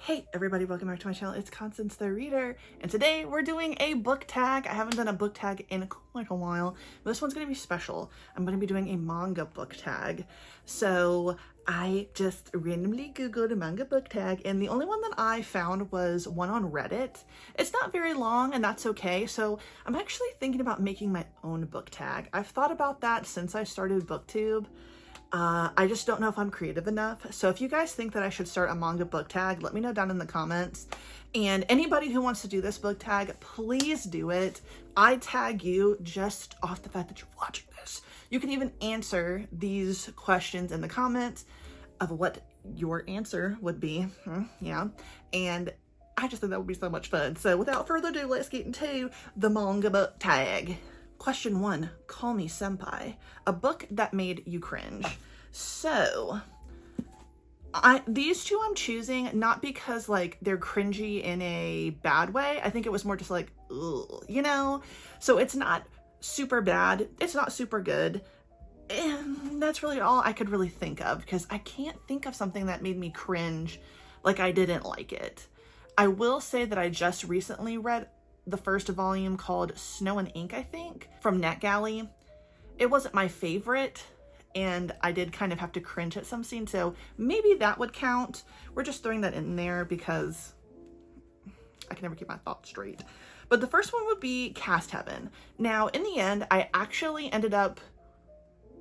Hey everybody, welcome back to my channel. It's Constance the Reader, and today we're doing a book tag. I haven't done a book tag in quite a while, but this one's gonna be special. I'm gonna be doing a manga book tag. So I just randomly Googled a manga book tag, and the only one that I found was one on Reddit. It's not very long, and that's okay. So I'm actually thinking about making my own book tag. I've thought about that since I started booktube. I just don't know if I'm creative enough. So if you guys think that I should start a manga book tag, let me know down in the comments. And anybody who wants to do this book tag, please do it. I tag you just off the fact that you're watching this. You can even answer these questions in the comments of what your answer would be. Yeah. And I just think that would be so much fun. So without further ado, let's get into the manga book tag. Question 1, Call Me Senpai, a book that made you cringe. So, these two I'm choosing not because like they're cringy in a bad way. I think it was more just like, ugh, you know? So it's not super bad. It's not super good. And that's really all I could really think of because I can't think of something that made me cringe like I didn't like it. I will say that I just recently read the first volume called Snow and Ink, I think, from NetGalley. It wasn't my favorite, and I did kind of have to cringe at some scenes, so maybe that would count. We're just throwing that in there because I can never keep my thoughts straight. But the first one would be Cast Heaven. Now, in the end, I actually ended up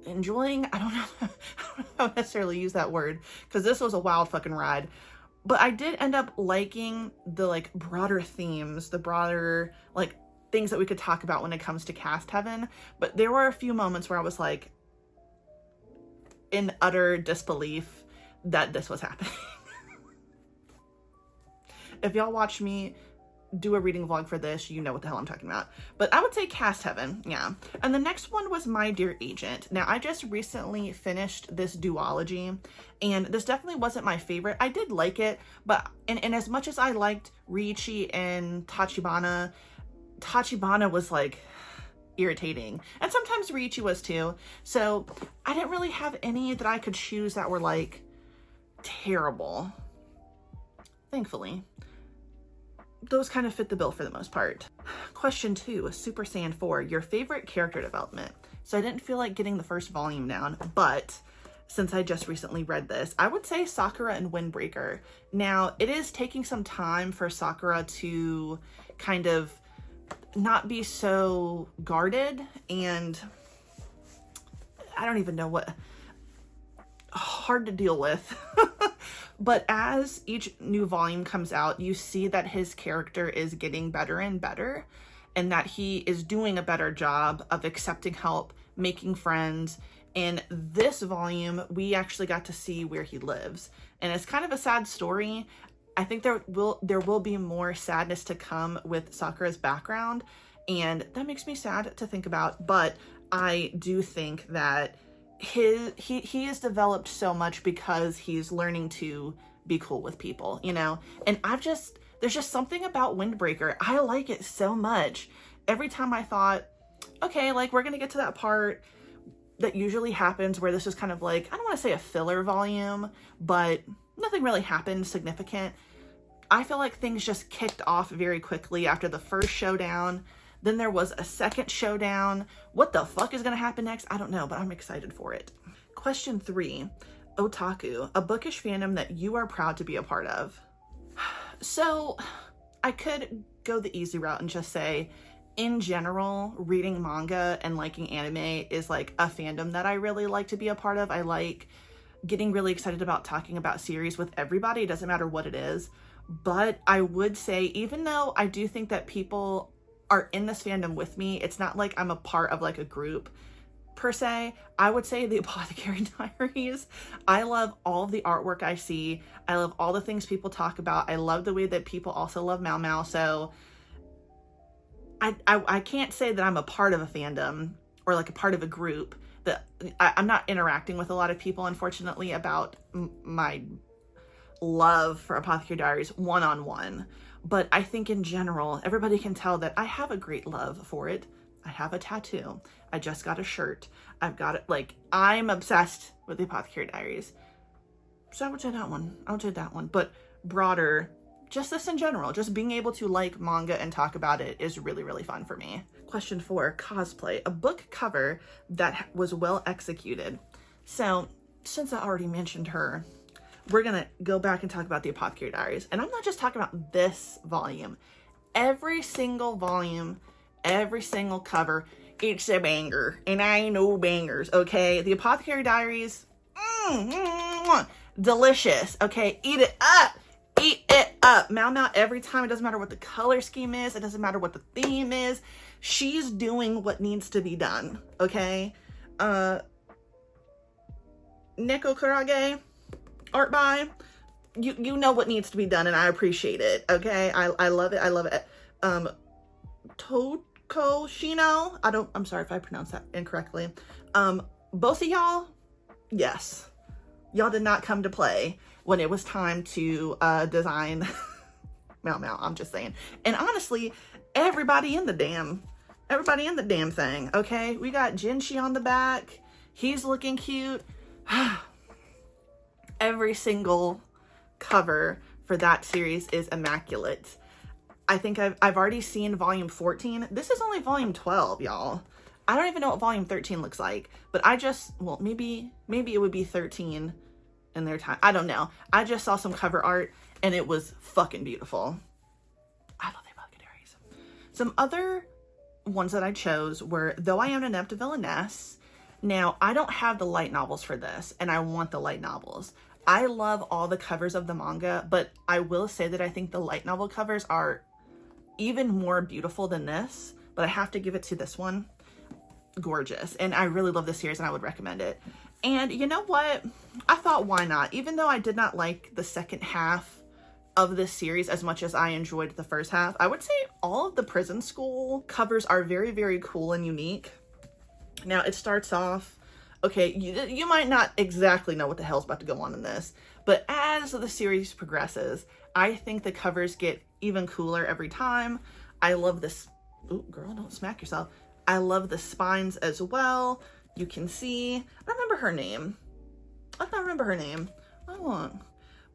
enjoying, I don't know how to necessarily use that word, because this was a wild fucking ride. But I did end up liking the like broader themes, the broader like things that we could talk about when it comes to Cast Heaven. But there were a few moments where I was like in utter disbelief that this was happening. If y'all watch me do a reading vlog for this, you know what the hell I'm talking about. But I would say Cast Heaven, yeah. And the next one was My Dear Agent. Now, I just recently finished this duology, and this definitely wasn't my favorite. I did like it, but and as much as I liked Riichi and Tachibana was like irritating. And sometimes Riichi was too. So I didn't really have any that I could choose that were like terrible, thankfully. Those kind of fit the bill for the most part. Question 2, Super Saiyan 4, your favorite character development. So I didn't feel like getting the first volume down, but since I just recently read this, I would say Sakura and Windbreaker. Now, it is taking some time for Sakura to kind of not be so guarded, and I don't even know what, hard to deal with. But as each new volume comes out, you see that his character is getting better and better, and that he is doing a better job of accepting help, making friends. In this volume, we actually got to see where he lives, and it's kind of a sad story. I think there will be more sadness to come with Sakura's background, and that makes me sad to think about. But I do think that he has developed so much because he's learning to be cool with people, you know? And there's just something about Windbreaker. I like it so much. Every time I thought, okay, like we're gonna get to that part that usually happens where this is kind of like, I don't want to say a filler volume, but nothing really happened significant. I feel like things just kicked off very quickly after the first showdown. Then there was a second showdown. What the fuck is going to happen next? I don't know, but I'm excited for it. Question 3, Otaku, a bookish fandom that you are proud to be a part of. So I could go the easy route and just say, in general, reading manga and liking anime is like a fandom that I really like to be a part of. I like getting really excited about talking about series with everybody. It doesn't matter what it is. But I would say, even though I do think that people are in this fandom with me, it's not like I'm a part of like a group per se. I would say the Apothecary Diaries. I love all of the artwork I see. I love all the things people talk about. I love the way that people also love Mao Mao. So I can't say that I'm a part of a fandom or like a part of a group. That I'm not interacting with a lot of people, unfortunately, about my love for Apothecary Diaries one-on-one. But I think in general, everybody can tell that I have a great love for it. I have a tattoo. I just got a shirt. I've got it. Like, I'm obsessed with the Apothecary Diaries. So I would say that one. I would say that one. But broader, just this in general, just being able to like manga and talk about it is really, really fun for me. Question 4, cosplay, a book cover that was well executed. So since I already mentioned her, we're gonna go back and talk about the Apothecary Diaries. And I'm not just talking about this volume. Every single volume, every single cover, it's a banger. And I know bangers, okay? The Apothecary Diaries, delicious, okay? Eat it up. Eat it up. Mao every time. It doesn't matter what the color scheme is. It doesn't matter what the theme is. She's doing what needs to be done, okay? Neko Kurage, art by, you know what needs to be done, and I appreciate it, okay? I love it. I love it. Toko Shino, I'm sorry if I pronounced that incorrectly. Both of y'all, yes. Y'all did not come to play when it was time to design Mao, I'm just saying. And honestly, everybody in the damn thing, okay? We got Jinshi on the back. He's looking cute. Every single cover for that series is immaculate. I think I've already seen volume 14. This is only volume 12, y'all. I don't even know what volume 13 looks like, but well, maybe it would be 13 in their time. I don't know. I just saw some cover art and it was fucking beautiful. I love the Apothecary Diaries. Some other ones that I chose were Though I Am an Inept Villainess. Now, I don't have the light novels for this, and I want the light novels. I love all the covers of the manga, but I will say that I think the light novel covers are even more beautiful than this, but I have to give it to this one. Gorgeous. And I really love this series and I would recommend it. And you know what? I thought, why not? Even though I did not like the second half of this series as much as I enjoyed the first half, I would say all of the prison school covers are very, very cool and unique. Now, it starts off, okay, you might not exactly know what the hell's about to go on in this, but as the series progresses, I think the covers get even cooler every time. I love this. Ooh, girl, don't smack yourself. I love the spines as well. You can see, I don't remember her name.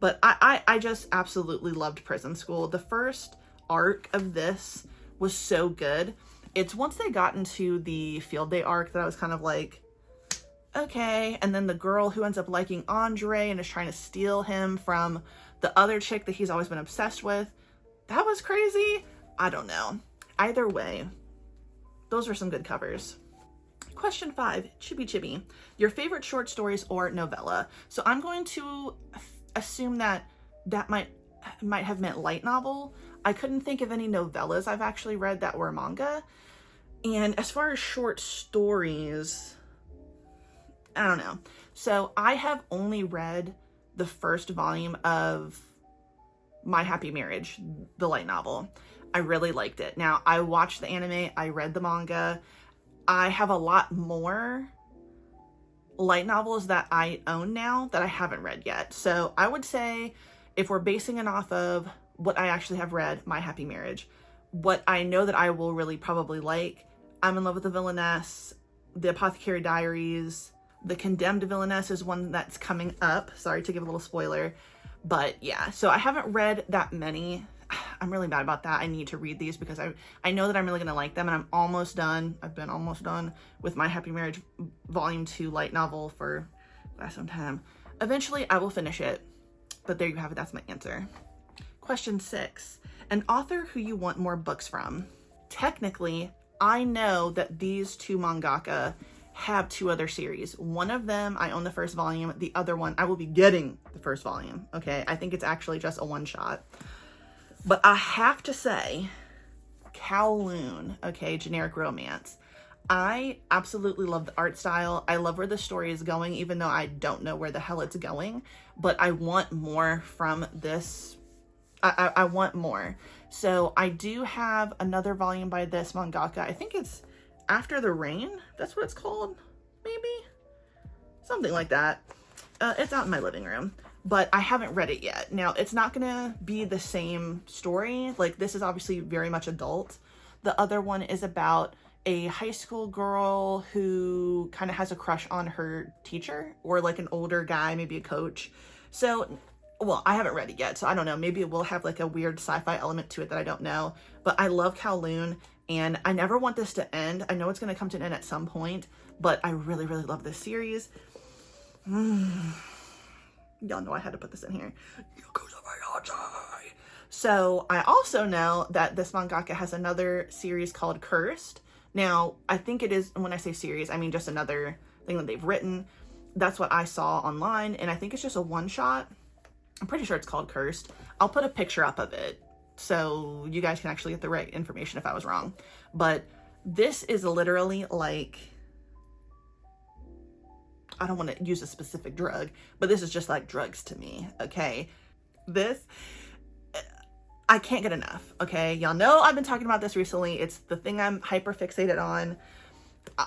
But I just absolutely loved Prison School. The first arc of this was so good. It's once they got into the field day arc that I was kind of like, okay. And then the girl who ends up liking Andre and is trying to steal him from the other chick that he's always been obsessed with. That was crazy. I don't know. Either way, those are some good covers. Question 5, Chibi Chibi, your favorite short stories or novella. So I'm going to assume that might have meant light novel. I couldn't think of any novellas I've actually read that were manga. And as far as short stories, I don't know. So I have only read the first volume of My Happy Marriage, the light novel. I really liked it. Now, I watched the anime, I read the manga. I have a lot more light novels that I own now that I haven't read yet. So I would say, if we're basing it off of what I actually have read, My Happy Marriage, what I know that I will really probably like, I'm in Love with the Villainess, the Apothecary Diaries, the Condemned Villainess is one that's coming up. Sorry to give a little spoiler, but yeah. So I haven't read that many. I'm really bad about that. I need to read these because I know that I'm really going to like them, and I'm almost done. I've been almost done with My Happy Marriage Volume 2 light novel for some time. Eventually, I will finish it, but there you have it. That's my answer. Question 6, an author who you want more books from. Technically, I know that these two mangaka have 2 other series. One of them, I own the first volume. The other one, I will be getting the first volume, okay? I think it's actually just a one-shot. But I have to say, Kowloon, okay, generic romance. I absolutely love the art style. I love where the story is going, even though I don't know where the hell it's going. But I want more from this. I want more. So I do have another volume by this mangaka. I think it's After the Rain. That's what it's called, maybe? Something like that. It's out in my living room. But I haven't read it yet. Now, it's not gonna be the same story. Like, this is obviously very much adult. The other one is about a high school girl who kind of has a crush on her teacher, or like an older guy, maybe a coach. So well, I haven't read it yet, so I don't know. Maybe it will have like a weird sci-fi element to it that I don't know. But I love Kowloon, and I never want this to end. I know it's going to come to an end at some point, but I really, really love this series. Y'all know I had to put this in here. So I also know that this mangaka has another series called Cursed. Now, I think it is, when I say series, I mean just another thing that they've written. That's what I saw online, and I think it's just a one-shot. I'm pretty sure it's called Cursed. I'll put a picture up of it so you guys can actually get the right information if I was wrong. But this is literally like, I don't want to use a specific drug, but this is just like drugs to me, okay? This, I can't get enough, okay? Y'all know I've been talking about this recently. It's the thing I'm hyper fixated on.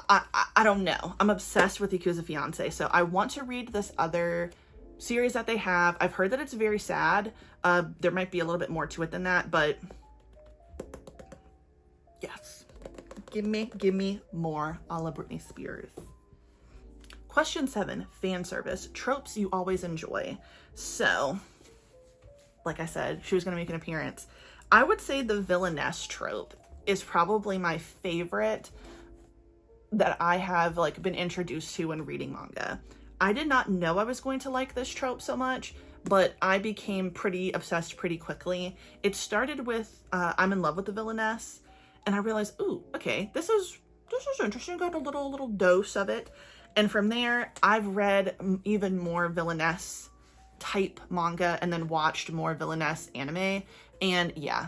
I don't know. I'm obsessed with Yakuza Fiancé, so I want to read this other series that they have. I've heard that it's very sad. There might be a little bit more to it than that, but yes. Give me more a la Britney Spears. Question 7, fan service, tropes you always enjoy. So, like I said, she was going to make an appearance. I would say the villainess trope is probably my favorite that I have like been introduced to when reading manga. I did not know I was going to like this trope so much, but I became pretty obsessed pretty quickly. It started with I'm in love with the villainess, and I realized, ooh, okay, this is interesting. Got a little dose of it. And from there, I've read even more villainess type manga and then watched more villainess anime. And yeah,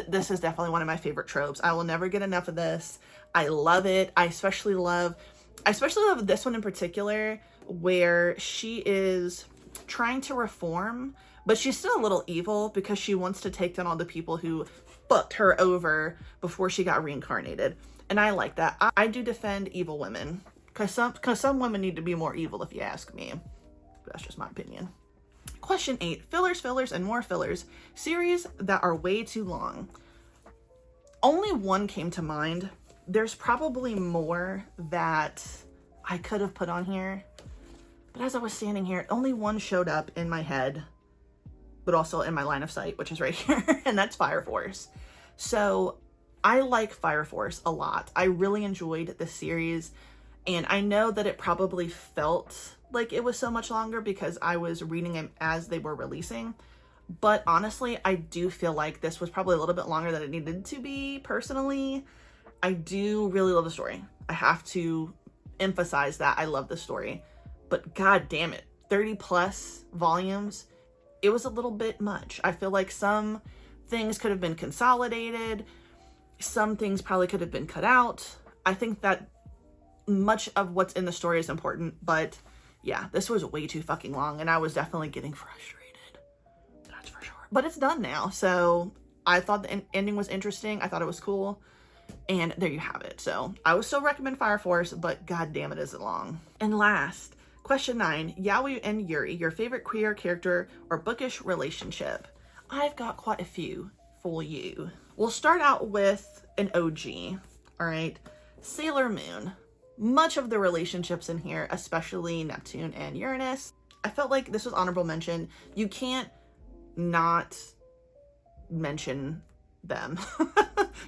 this is definitely one of my favorite tropes. I will never get enough of this. I love it. I especially love this one in particular, where she is trying to reform, but she's still a little evil because she wants to take down all the people who fucked her over before she got reincarnated. And I like that. I do defend evil women because some women need to be more evil, if you ask me. That's just my opinion. Question 8, fillers, and more fillers. Series that are way too long. Only one came to mind. There's probably more that I could have put on here, but as I was standing here, only one showed up in my head, but also in my line of sight, which is right here, and that's Fire Force. So I like Fire Force a lot. I really enjoyed this series, and I know that it probably felt like it was so much longer because I was reading them as they were releasing, but honestly, I do feel like this was probably a little bit longer than it needed to be, personally. I do really love the story. I have to emphasize that I love the story, but god damn it, 30 plus volumes, it was a little bit much. I feel like some things could have been consolidated. Some things probably could have been cut out. I think that much of what's in the story is important, but yeah, this was way too fucking long, and I was definitely getting frustrated. That's for sure. But it's done now, so I thought the ending was interesting. I thought it was cool. And there you have it. So I would still recommend Fire Force, but god damn it, is it long. And last, question 9, Yaoi and Yuri, your favorite queer character or bookish relationship. I've got quite a few for you. We'll start out with an OG, all right? Sailor Moon. Much of the relationships in here, especially Neptune and Uranus, I felt like this was honorable mention. You can't not mention them.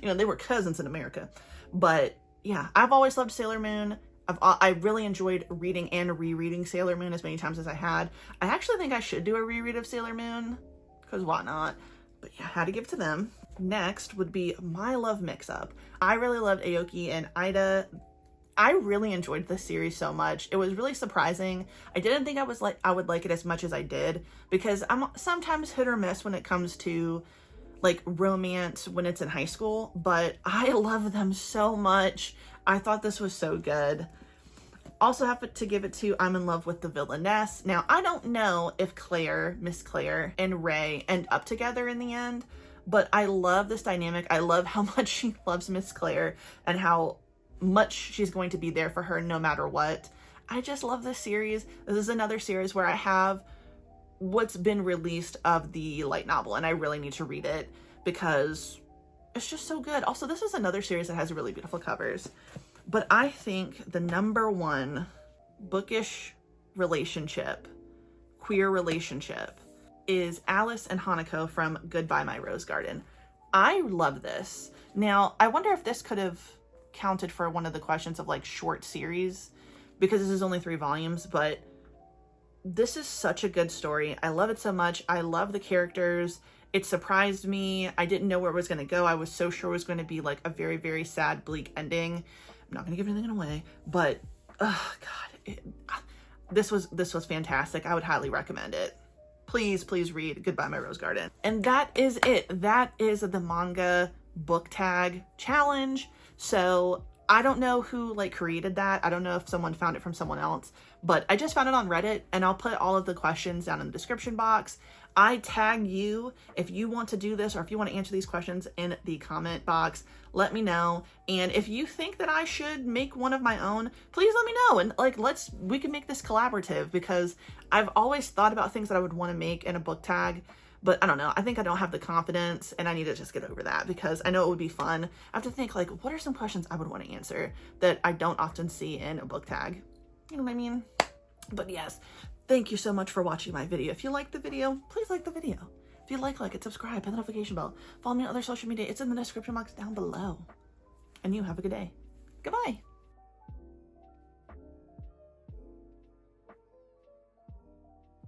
You know, they were cousins in America. But yeah, I've always loved Sailor Moon. I really enjoyed reading and rereading Sailor Moon as many times as I had. I actually think I should do a reread of Sailor Moon, because why not? But yeah, I had to give it to them. Next would be My Love Mix-Up. I really loved Aoki and Ida. I really enjoyed this series so much. It was really surprising. I didn't think I would like it as much as I did, because I'm sometimes hit or miss when it comes to like romance when it's in high school, but I love them so much. I thought this was so good. Also have to give it to I'm in love with the villainess. Now, I don't know if Miss Claire and Ray end up together in the end, but I love this dynamic. I love how much she loves Miss Claire and how much she's going to be there for her no matter what. I just love this series. This is another series where I have what's been released of the light novel, and I really need to read it because it's just so good. Also, this is another series that has really beautiful covers. But I think the #1 bookish relationship, queer relationship, is Alice and Hanako from Goodbye My Rose Garden. I love this. Now, I wonder if this could have counted for one of the questions of like short series, because this is only 3 volumes, but this is such a good story. I love it so much. I love the characters. It surprised me. I didn't know where it was going to go. I was so sure it was going to be like a very, very sad, bleak ending. I'm not going to give anything away, but oh God, this was fantastic. I would highly recommend it. Please, please read Goodbye My Rose Garden. And that is it. That is the manga book tag challenge. So I don't know who like created that. I don't know if someone found it from someone else, but I just found it on Reddit, and I'll put all of the questions down in the description box. I tag you if you want to do this, or if you want to answer these questions in the comment box, let me know. And if you think that I should make one of my own, please let me know. And like, we can make this collaborative, because I've always thought about things that I would want to make in a book tag, but I don't know. I think I don't have the confidence, and I need to just get over that, because I know it would be fun. I have to think like, what are some questions I would want to answer that I don't often see in a book tag? You know what I mean? But yes, thank you so much for watching my video. If you liked the video, please like the video. If you like it, subscribe, hit the notification bell. Follow me on other social media. It's in the description box down below. And you have a good day. Goodbye.